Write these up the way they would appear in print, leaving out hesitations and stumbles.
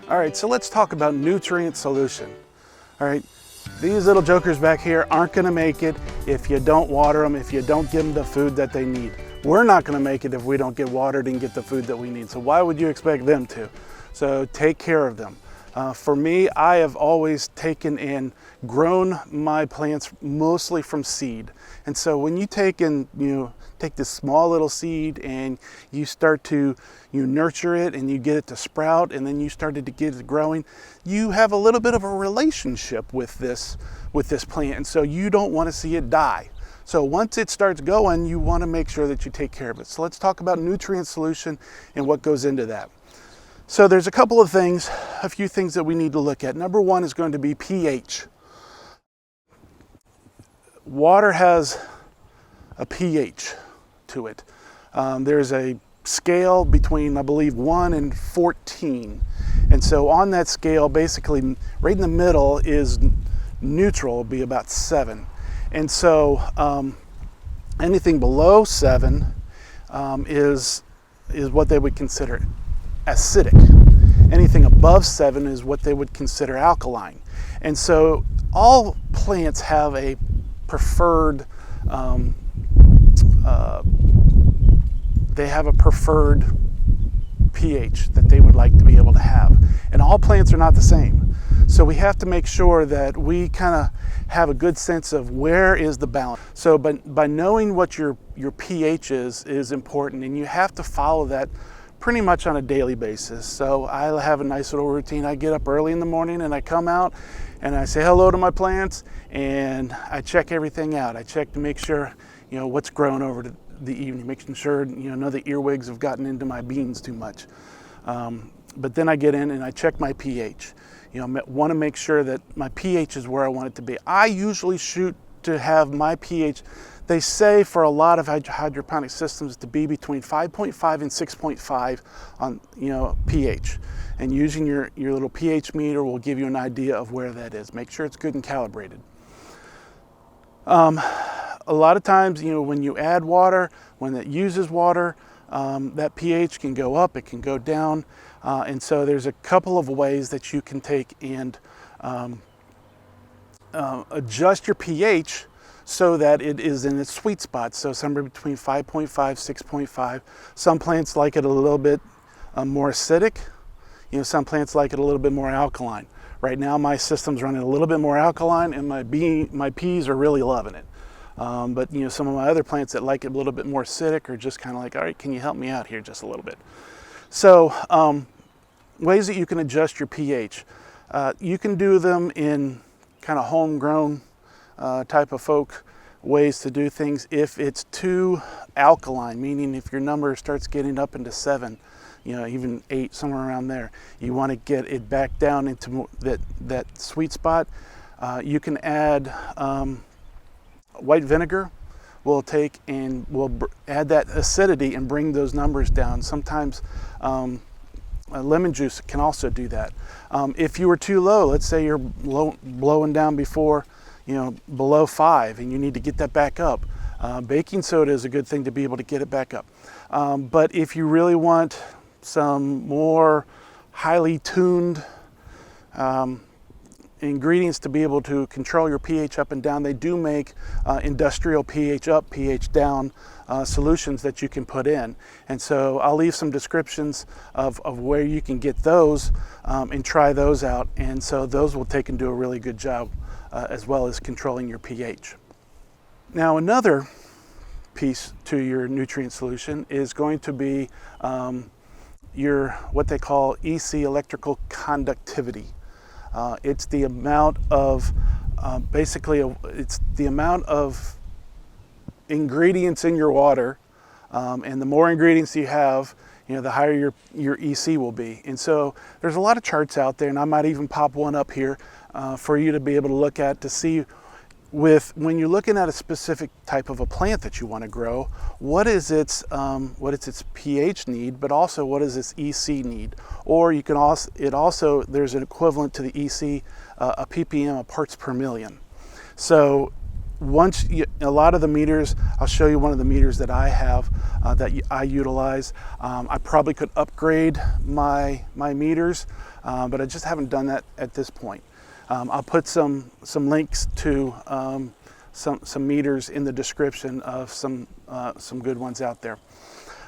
All right, so let's talk about nutrient solution. All right, these little jokers back here aren't gonna make it if you don't water them, if you don't give them the food that they need. We're not gonna make it if we don't get watered and get the food that we need. So why would you expect them to? So take care of them. For me, I have always taken and grown my plants mostly from seed. And so when you take this small little seed and you start to nurture it and you get it to sprout and then you started to get it growing, you have a little bit of a relationship with this plant. And so you don't want to see it die. So once it starts going, you want to make sure that you take care of it. So let's talk about nutrient solution and what goes into that. So there's a couple of things, a few things that we need to look at. Number one is going to be pH. Water has a pH to it. There's a scale between, I believe, 1 and 14. And so on that scale, basically right in the middle is neutral, will be about 7. And so anything below 7 is what they would consider acidic. Anything above 7 is what they would consider alkaline. And so all plants have a preferred pH that they would like to be able to have. And all plants are not the same. So we have to make sure that we kind of have a good sense of where is the balance. So by knowing what your pH is important, and you have to follow that pretty much on a daily basis. So I have a nice little routine. I get up early in the morning and I come out and I say hello to my plants and I check everything out. I check to make sure, what's growing over the evening, making sure, none of the earwigs have gotten into my beans too much. But then I get in and I check my pH. Want to make sure that my pH is where I want it to be. I usually shoot to have my pH, they say for a lot of hydroponic systems, to be between 5.5 and 6.5 on pH. And using your little pH meter will give you an idea of where that is. Make sure it's good and calibrated. A lot of times, when you add water, when it uses water, that pH can go up, it can go down. And so there's a couple of ways that you can take and adjust your pH so that it is in its sweet spot. So somewhere between 5.5, 6.5. Some plants like it a little bit more acidic. Some plants like it a little bit more alkaline. Right now my system's running a little bit more alkaline and my peas are really loving it. But some of my other plants that like it a little bit more acidic are just kind of like, all right, can you help me out here just a little bit? So ways that you can adjust your pH. You can do them in kind of homegrown type of folk ways to do things. If it's too alkaline, meaning if your number starts getting up into 7, even 8, somewhere around there, you want to get it back down into that sweet spot. You can add white vinegar. We'll take and we'll add that acidity and bring those numbers down. Sometimes lemon juice can also do that. If you were too low, let's say you're blowing down before, below 5 and you need to get that back up, baking soda is a good thing to be able to get it back up. But if you really want some more highly tuned ingredients to be able to control your pH up and down, they do make industrial pH up, pH down solutions that you can put in. And so I'll leave some descriptions of where you can get those and try those out. And so those will take and do a really good job as well as controlling your pH. Now another piece to your nutrient solution is going to be your what they call EC, electrical conductivity. It's the amount of it's the amount of ingredients in your water, and the more ingredients you have, the higher your EC will be. And so there's a lot of charts out there, and I might even pop one up here for you to be able to look at to see when you're looking at a specific type of a plant that you want to grow, what is its pH need, but also what is its EC need. Or you can also there's an equivalent to the EC, a ppm, a parts per million. So a lot of the meters, I'll show you one of the meters that I have that I utilize. I probably could upgrade my meters, but I just haven't done that at this point. I'll put some links to some meters in the description of some good ones out there.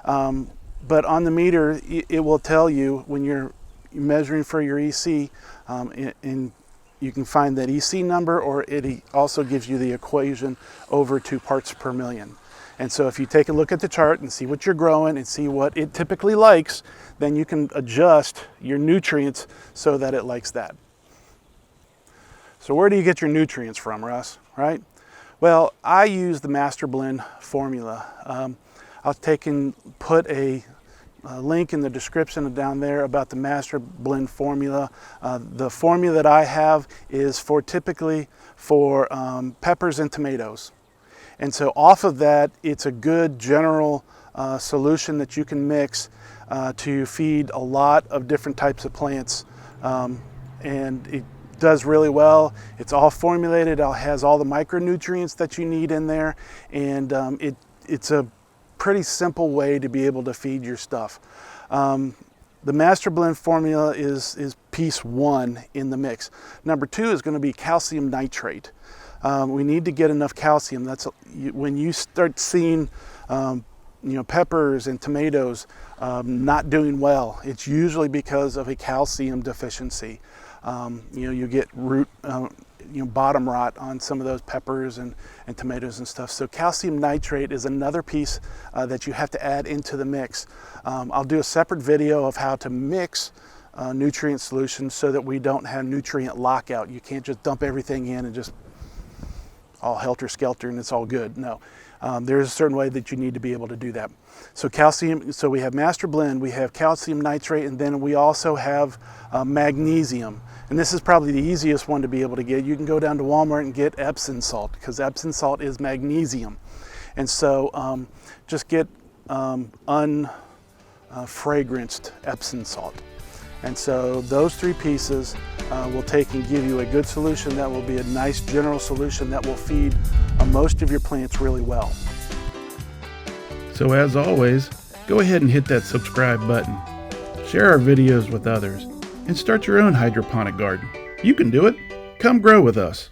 But on the meter, it will tell you when you're measuring for your EC, and you can find that EC number, or it also gives you the equation over to parts per million. And so if you take a look at the chart and see what you're growing and see what it typically likes, then you can adjust your nutrients so that it likes that. So where do you get your nutrients from, Russ, right? Well, I use the Master Blend formula. I'll take and put a link in the description down there about the Master Blend formula. The formula that I have is typically for peppers and tomatoes. And so off of that, it's a good general solution that you can mix to feed a lot of different types of plants. And it does really well. It's all formulated. It has all the micronutrients that you need in there. And it's a pretty simple way to be able to feed your stuff. The Master Blend formula is piece one in the mix. Number two is going to be calcium nitrate. We need to get enough calcium. That's when you start seeing peppers and tomatoes not doing well. It's usually because of a calcium deficiency. You get root bottom rot on some of those peppers and tomatoes and stuff. So calcium nitrate is another piece that you have to add into the mix. I'll do a separate video of how to mix nutrient solutions so that we don't have nutrient lockout. You can't just dump everything in and just all helter-skelter and it's all good. No, there's a certain way that you need to be able to do that. So calcium, so we have Master Blend, we have calcium nitrate, and then we also have magnesium. And this is probably the easiest one to be able to get. You can go down to Walmart and get Epsom salt, because Epsom salt is magnesium. And so just get unfragranced Epsom salt. And so those three pieces will take and give you a good solution that will be a nice general solution that will feed most of your plants really well. So as always, go ahead and hit that subscribe button. Share our videos with others and start your own hydroponic garden. You can do it. Come grow with us.